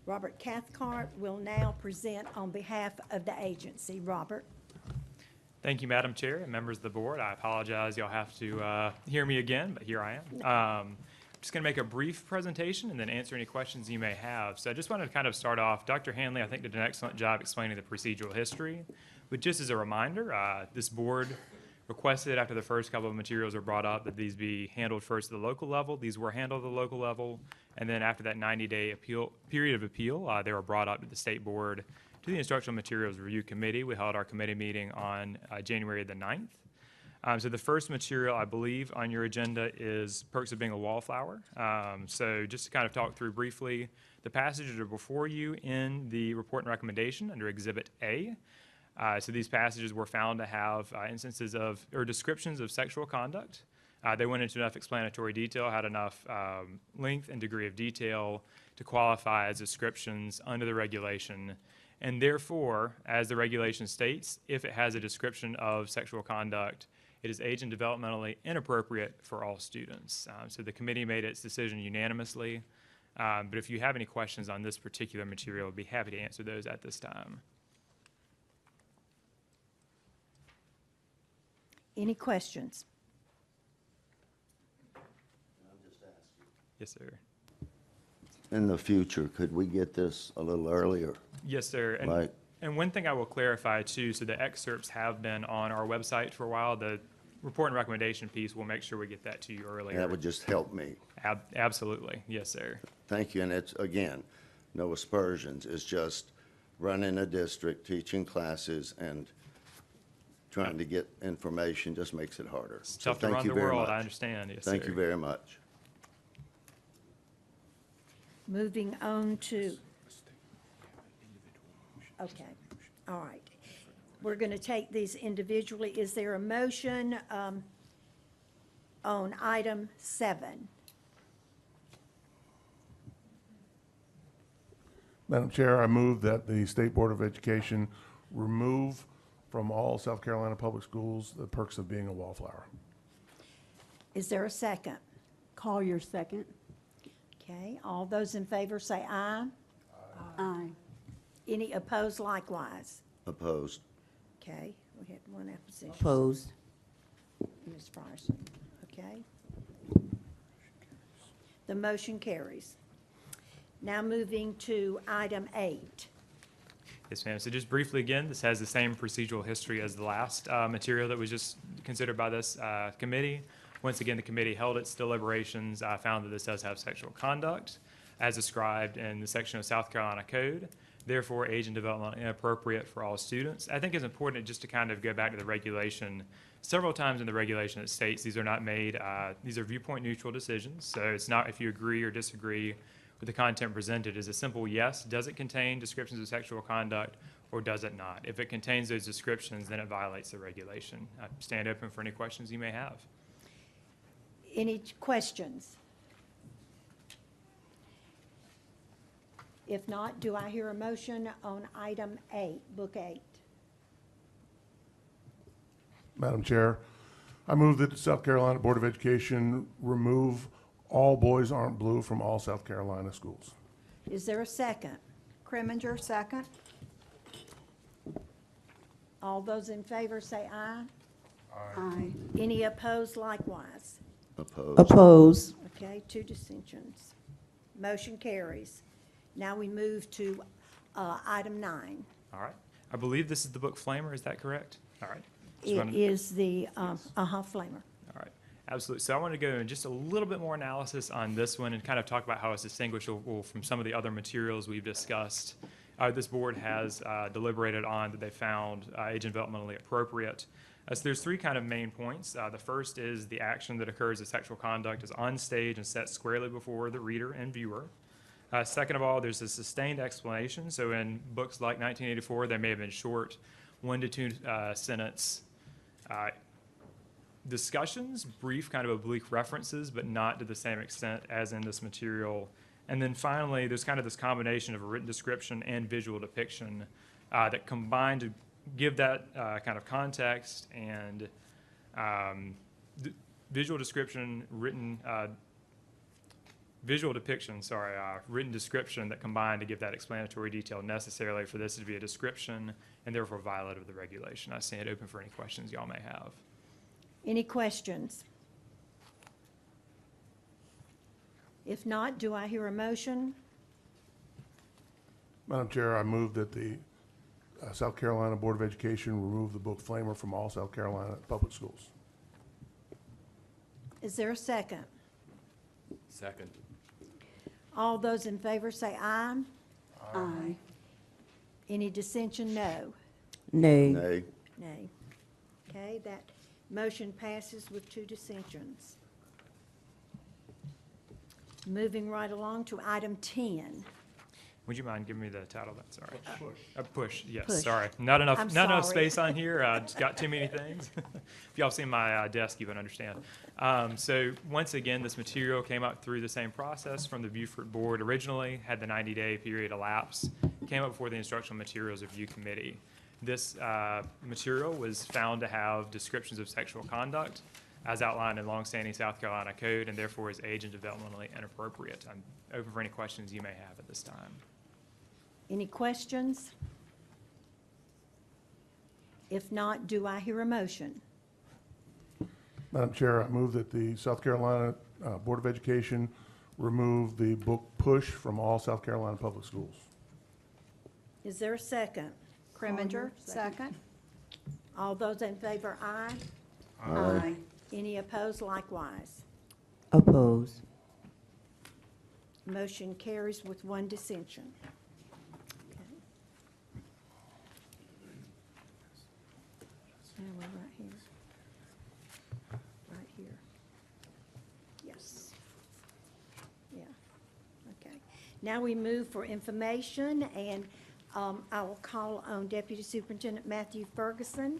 Robert Cathcart will now present on behalf of the agency. Robert. Thank you, Madam Chair and members of the board. I apologize, you'll have to hear me again, but here I am. I'm just going to make a brief presentation and then answer any questions you may have. So I just wanted to kind of start off. Dr. Hanley, I think, did an excellent job explaining the procedural history. But just as a reminder, this board requested after the first couple of materials were brought up that these be handled first at the local level. These were handled at the local level. And then after that 90-day period of appeal, they were brought up to the state board to the Instructional Materials Review Committee. We held our committee meeting on January the 9th. So the first material, I believe, on your agenda is Perks of Being a Wallflower. So just to kind of talk through briefly, the passages are before you in the report and recommendation under Exhibit A. So these passages were found to have instances of, or descriptions of sexual conduct. They went into enough explanatory detail, had enough length and degree of detail to qualify as descriptions under the regulation. And therefore, as the regulation states, if it has a description of sexual conduct, it is age and developmentally inappropriate for all students. So the committee made its decision unanimously. But if you have any questions on this particular material, I'd be happy to answer those at this time. Any questions? Yes, sir. In the future, could we get this a little earlier? Yes, sir. And one thing I will clarify too, so the excerpts have been on our website for a while. The report and recommendation piece, we'll make sure we get that to you earlier. That would just help me. Absolutely. Yes, sir. Thank you. And it's, again, no aspersions. It's just running a district, teaching classes, and trying to get information just makes it harder. It's tough to run the world, I understand. Yes, Thank sir. you very much. Moving on to, okay, all right. We're going to take these individually. Is there a motion on item 7? Madam Chair, I move that the State Board of Education remove from all South Carolina public schools the perks of being a wallflower. Is there a second? Collier, second. Okay, all those in favor say aye. Aye. Any opposed likewise? Opposed. Okay, we had one opposition. Opposed. Ms. Frierson, okay. The motion carries. Now moving to item 8. Yes, ma'am. So just briefly again, this has the same procedural history as the last material that was just considered by this committee. Once again, the committee held its deliberations, found that this does have sexual conduct as described in the section of South Carolina Code. Therefore, age and development inappropriate for all students. I think it's important just to kind of go back to the regulation. Several times in the regulation it states these are not made, these are viewpoint neutral decisions. So it's not if you agree or disagree with the content presented. Is a simple yes. Does it contain descriptions of sexual conduct or does it not? If it contains those descriptions, then it violates the regulation. I stand open for any questions you may have. Any questions? If not, do I hear a motion on item 8, Book 8? Madam Chair, I move that the South Carolina Board of Education remove all boys aren't blue from all South Carolina schools. Is there a second? Kriminger, second. All those in favor say aye. Aye. Any opposed likewise? Opposed. Oppose. Okay, 2 dissensions. Motion carries. Now we move to item 9. All right. I believe this is the book Flamer. Is that correct? All right. Just It wanted- is the Flamer. All right, absolutely. So I want to go in just a little bit more analysis on this one and kind of talk about how it's distinguishable from some of the other materials we've discussed. This board has deliberated on that they found age and developmentally appropriate. So there's 3 kind of main points. The first is the action that occurs as sexual conduct is on stage and set squarely before the reader and viewer. Second of all, there's a sustained explanation. So in books like 1984, there may have been short 1 to 2 sentence discussions, brief kind of oblique references, but not to the same extent as in this material. And then finally, there's kind of this combination of a written description and visual depiction that combine to give that kind of context and visual description, written visual depiction, sorry, written description that combined to give that explanatory detail necessarily for this to be a description and therefore violate of the regulation. I stand open for any questions y'all may have. Any questions? If not, do I hear a motion? Madam Chair, I move that the South Carolina Board of Education remove the book Flamer from all South Carolina public schools. Is there a second? Second. All those in favor say aye. Aye. Any dissension, no. Nay. Nay. Nay. Okay, that motion passes with 2 dissensions. Moving right along to item 10. Would you mind giving me the title of that? Sorry. Push, yes, Push. sorry. Not enough, I'm not enough sorry. space on here. Just got too many things. If y'all seen my desk, you would understand. So once again, this material came up through the same process from the Beaufort Board originally, had the 90-day period elapse, came up before the Instructional Materials Review Committee. This material was found to have descriptions of sexual conduct as outlined in longstanding South Carolina code and therefore is age and developmentally inappropriate. I'm open for any questions you may have at this time. Any questions? If not, do I hear a motion? Madam Chair, I move that the South Carolina Board of Education remove the book Push from all South Carolina public schools. Is there a second? Preminger, second. All those in favor, aye. Aye. Any opposed likewise? Oppose. Motion carries with 1 dissension. Okay. Now we're right here. Right here. Yes. Yeah, okay. Now we move for information, and I will call on Deputy Superintendent Matthew Ferguson.